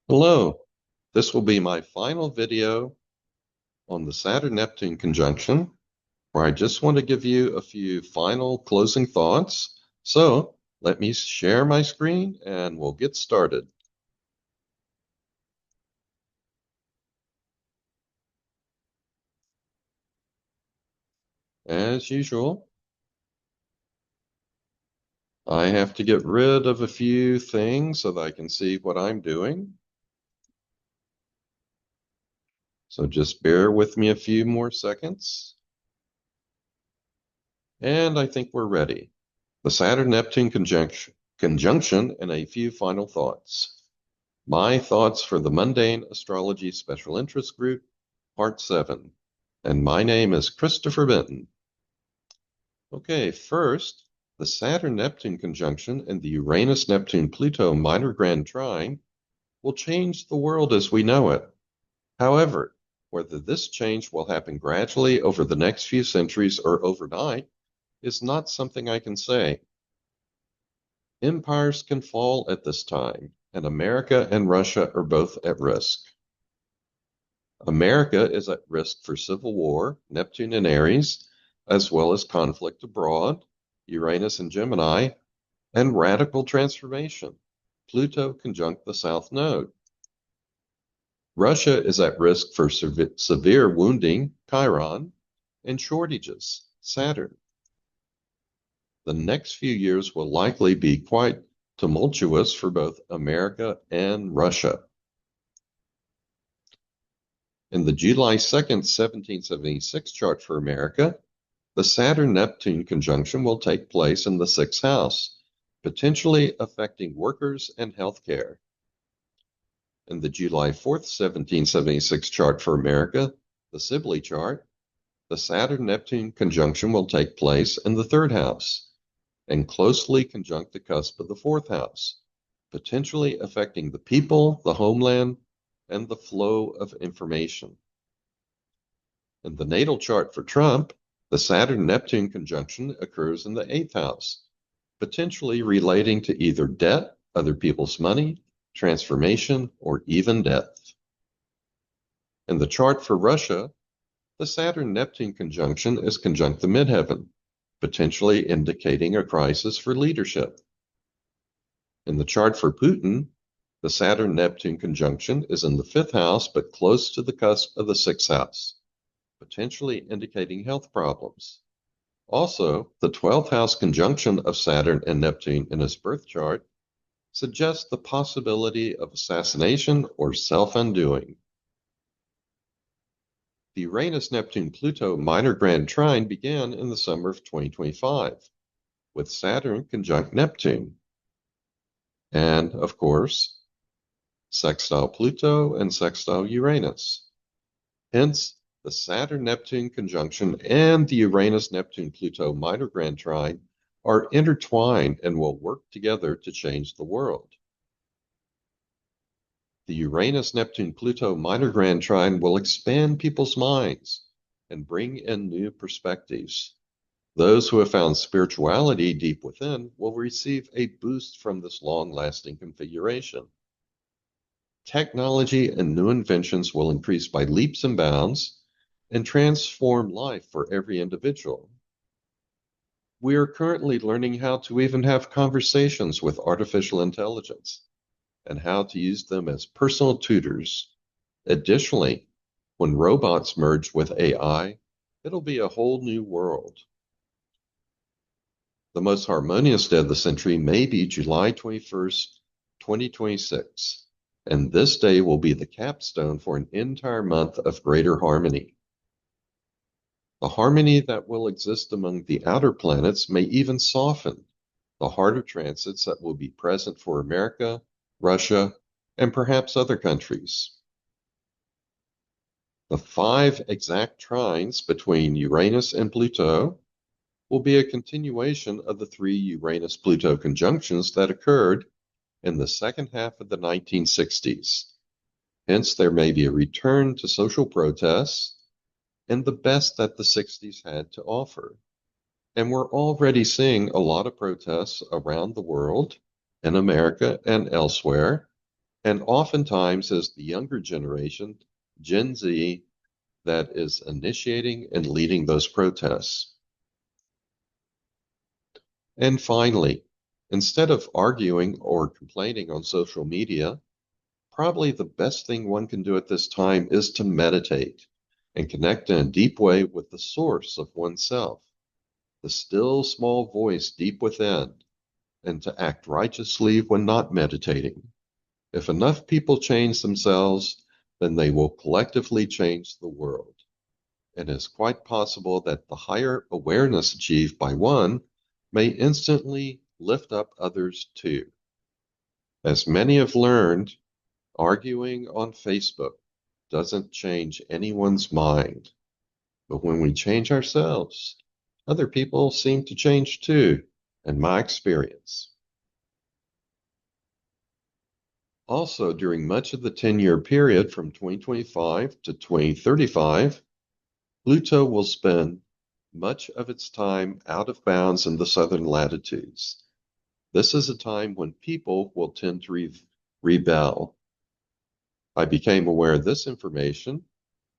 Hello, this will be my final video on the Saturn-Neptune conjunction, where I just want to give you a few final closing thoughts. So let me share my screen and we'll get started. As usual, I have to get rid of a few things so that I can see what I'm doing. So just bear with me a few more seconds. And I think we're ready. The Saturn-Neptune conjunction and a few final thoughts. My thoughts for the Mundane Astrology Special Interest Group, Part 7. And my name is Christopher Benton. Okay, first, the Saturn-Neptune conjunction and the Uranus-Neptune-Pluto minor grand trine will change the world as we know it. However, whether this change will happen gradually over the next few centuries or overnight is not something I can say. Empires can fall at this time, and America and Russia are both at risk. America is at risk for civil war, Neptune in Aries, as well as conflict abroad, Uranus in Gemini, and radical transformation, Pluto conjunct the South Node. Russia is at risk for severe wounding, Chiron, and shortages, Saturn. The next few years will likely be quite tumultuous for both America and Russia. In the July 2nd, 1776 chart for America, the Saturn-Neptune conjunction will take place in the 6th house, potentially affecting workers and healthcare. In the July 4th, 1776 chart for America, the Sibley chart, the Saturn-Neptune conjunction will take place in the 3rd house and closely conjunct the cusp of the 4th house, potentially affecting the people, the homeland, and the flow of information. In the natal chart for Trump, the Saturn-Neptune conjunction occurs in the 8th house, potentially relating to either debt, other people's money, transformation, or even death. In the chart for Russia, the Saturn-Neptune conjunction is conjunct the midheaven, potentially indicating a crisis for leadership. In the chart for Putin, the Saturn-Neptune conjunction is in the 5th house, but close to the cusp of the 6th house, potentially indicating health problems. Also, the 12th house conjunction of Saturn and Neptune in his birth chart suggests the possibility of assassination or self-undoing. The Uranus-Neptune-Pluto minor grand trine began in the summer of 2025, with Saturn conjunct Neptune. And, of course, sextile Pluto and sextile Uranus. Hence, the Saturn-Neptune conjunction and the Uranus-Neptune-Pluto minor grand trine are intertwined and will work together to change the world. The Uranus-Neptune-Pluto minor grand trine will expand people's minds and bring in new perspectives. Those who have found spirituality deep within will receive a boost from this long-lasting configuration. Technology and new inventions will increase by leaps and bounds and transform life for every individual. We are currently learning how to even have conversations with artificial intelligence and how to use them as personal tutors. Additionally, when robots merge with AI, it'll be a whole new world. The most harmonious day of the century may be July 21st, 2026, and this day will be the capstone for an entire month of greater harmony. The harmony that will exist among the outer planets may even soften the harder transits that will be present for America, Russia, and perhaps other countries. The 5 exact trines between Uranus and Pluto will be a continuation of the 3 Uranus-Pluto conjunctions that occurred in the second half of the 1960s. Hence, there may be a return to social protests and the best that the 60s had to offer. And we're already seeing a lot of protests around the world, in America and elsewhere, And oftentimes it's the younger generation, Gen Z, that is initiating and leading those protests. And finally, instead of arguing or complaining on social media, probably the best thing one can do at this time is to meditate and connect in a deep way with the source of oneself, the still small voice deep within, and to act righteously when not meditating. If enough people change themselves, then they will collectively change the world. It is quite possible that the higher awareness achieved by one may instantly lift up others too. As many have learned, arguing on Facebook doesn't change anyone's mind. But when we change ourselves, other people seem to change too, in my experience. Also, during much of the 10-year period from 2025 to 2035, Pluto will spend much of its time out of bounds in the southern latitudes. This is a time when people will tend to rebel. I became aware of this information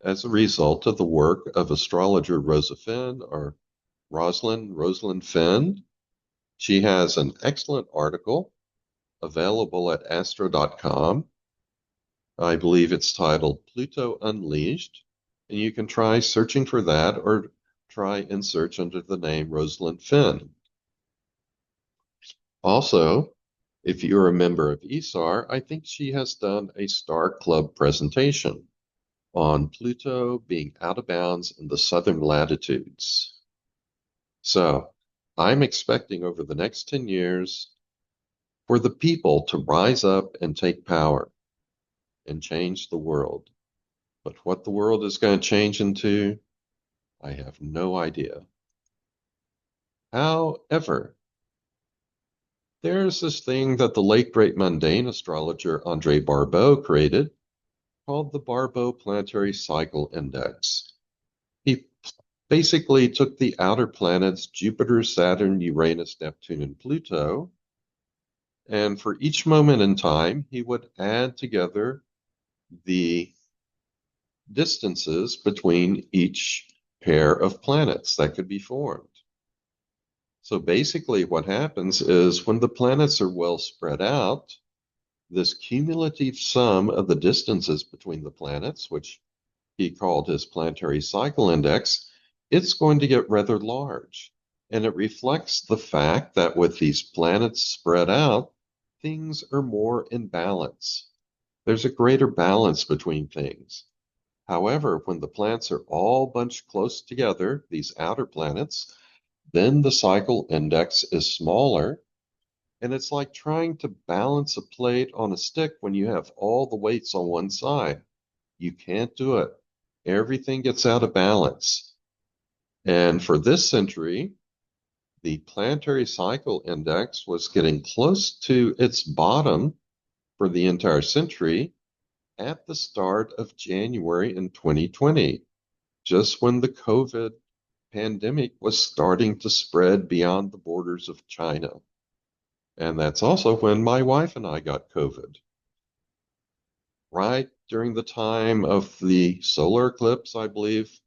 as a result of the work of astrologer Rosalind Finn. She has an excellent article available at astro.com. I believe it's titled Pluto Unleashed, and you can try searching for that or try and search under the name Rosalind Finn. Also, if you're a member of ESAR, I think she has done a Star Club presentation on Pluto being out of bounds in the southern latitudes. So I'm expecting over the next 10 years for the people to rise up and take power and change the world. But what the world is going to change into, I have no idea. However, there's this thing that the late great mundane astrologer André Barbeau created called the Barbeau Planetary Cycle Index. He basically took the outer planets, Jupiter, Saturn, Uranus, Neptune, and Pluto, and for each moment in time, he would add together the distances between each pair of planets that could be formed. So basically what happens is when the planets are well spread out, this cumulative sum of the distances between the planets, which he called his planetary cycle index, it's going to get rather large. And it reflects the fact that with these planets spread out, things are more in balance. There's a greater balance between things. However, when the planets are all bunched close together, these outer planets, then the cycle index is smaller. And it's like trying to balance a plate on a stick when you have all the weights on one side. You can't do it. Everything gets out of balance. And for this century, the planetary cycle index was getting close to its bottom for the entire century at the start of January in 2020, just when the COVID pandemic was starting to spread beyond the borders of China. And that's also when my wife and I got COVID. Right during the time of the solar eclipse, I believe.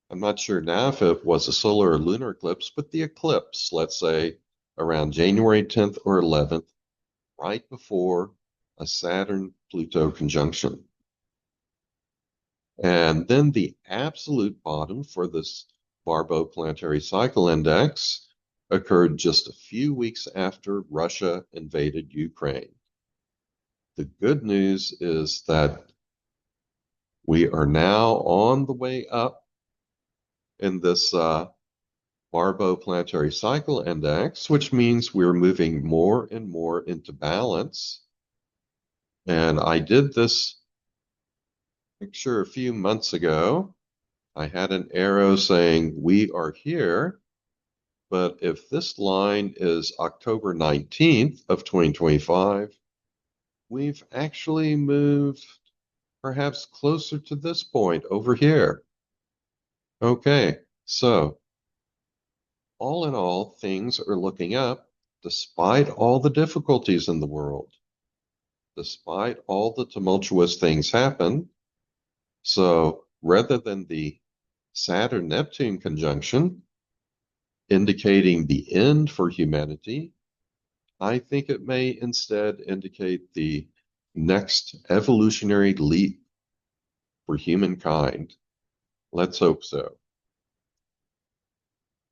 I'm not sure now if it was a solar or lunar eclipse, but the eclipse, let's say around January 10th or 11th, right before a Saturn-Pluto conjunction. And then the absolute bottom for this Barbeau Planetary Cycle Index occurred just a few weeks after Russia invaded Ukraine. The good news is that we are now on the way up in this Barbeau Planetary Cycle Index, which means we're moving more and more into balance. And I did this picture a few months ago. I had an arrow saying, we are here. But if this line is October 19th of 2025, we've actually moved perhaps closer to this point over here. Okay, so all in all, things are looking up despite all the difficulties in the world, despite all the tumultuous things happen. So rather than the Saturn-Neptune conjunction indicating the end for humanity, I think it may instead indicate the next evolutionary leap for humankind. Let's hope so.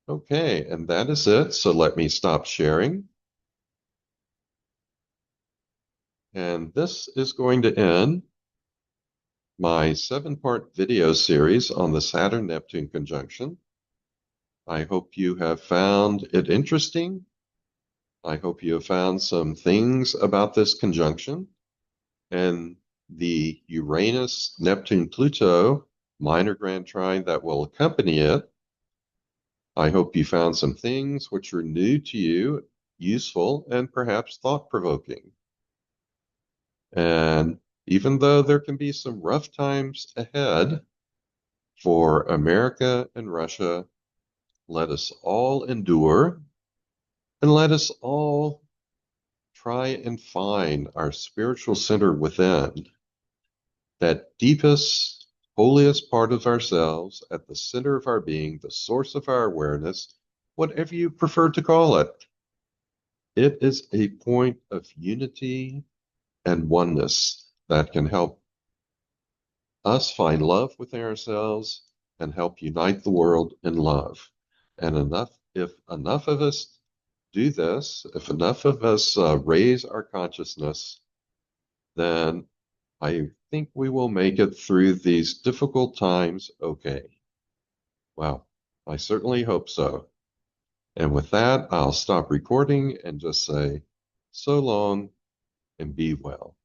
Okay, and that is it. So let me stop sharing. And this is going to end my 7-part video series on the Saturn-Neptune conjunction. I hope you have found it interesting. I hope you have found some things about this conjunction and the Uranus-Neptune-Pluto minor grand trine that will accompany it. I hope you found some things which are new to you, useful, and perhaps thought-provoking. And even though there can be some rough times ahead for America and Russia, let us all endure and let us all try and find our spiritual center within, that deepest, holiest part of ourselves at the center of our being, the source of our awareness, whatever you prefer to call it. It is a point of unity and oneness that can help us find love within ourselves and help unite the world in love. And if enough of us do this, if enough of us raise our consciousness, then I think we will make it through these difficult times okay. Well, I certainly hope so. And with that, I'll stop recording and just say so long and be well.